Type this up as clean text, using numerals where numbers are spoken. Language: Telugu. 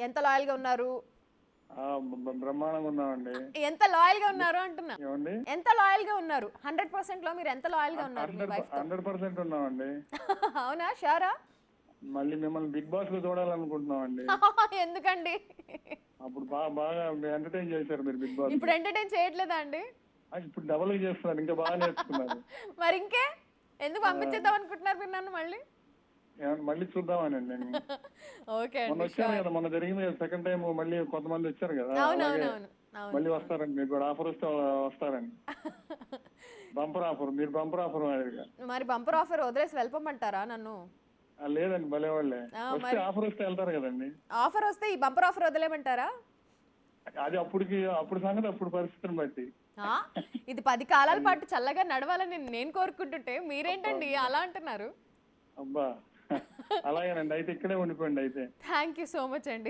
ఎంత లాయల్ గా ఉన్నారు? బ్రహ్మాండంగా ఉన్నామండి. ఎంత లాయల్ గా ఉన్నారు అంటున్నా. ఏమండి? ఎంత లాయల్ గా ఉన్నారు? 100% లో మీరు ఎంత లాయల్ గా ఉన్నారు మీ వైఫ్ తో? 100% ఉన్నామండి. అవునా, షూరా? మళ్ళీ మిమ్మల్ని బిగ్ బాస్ లో చూడాలనుకుంటున్నామండి. ఎందుకండి? అప్పుడు బాగా ఎంటర్టైన్ చేశారు మీరు బిగ్ బాస్ ఇప్పుడు లో. ఎంటర్టైన్ చేయట్లేదా అండి? ఇప్పుడు డబల్ చేస్తున్నారు, ఇంకా బాగా నేర్చుకున్నారు. మరి ఇంకే ఎందుకు పంపించేద్దాం అనుకుంటున్నారు మీరు నన్ను మళ్ళీ? మళ్ళీ చూద్దామనండి నేను. ఓకే మొన్న అండి, వచ్చారు షూర్. కదా, మొన్న జరిగింది కదా సెకండ్ టైం, మళ్ళీ కొంతమంది వచ్చారు కదా, అలాగే అవునవునవును. మళ్ళీ అవును. వస్తారండి. మీకు కూడా ఆఫర్ వస్తే వస్తారండి. బంపర్ ఆఫర్, మీరు బంపర్ ఆఫర్ మాదిరిగా. మరి బంపర్ ఆఫర్ వదిలేసి వెళ్ళిపోమంటారా నన్ను? లేదండి, భలే వాళ్ళే. వస్తే మరి ఆఫర్ వస్తే వెళ్తారు కదండి. ఆఫర్ వస్తే ఈ బంపర్ ఆఫర్ వదిలేమంటారా? అది అప్పుడు సంగతి, అప్పుడు పరిస్థితిని బట్టి. ఆ, ఇది 10 కాలాల పాటు చల్లగా నడవాలని నేను కోరుకుంటుంటే అబ్బా మీరేంటండి అబ్బా అలా అంటున్నారు? అబ్బా అలాగేనండి, అయితే ఇక్కడే ఉండిపోండి అయితే. థ్యాంక్ యూ సో మచ్ అండి.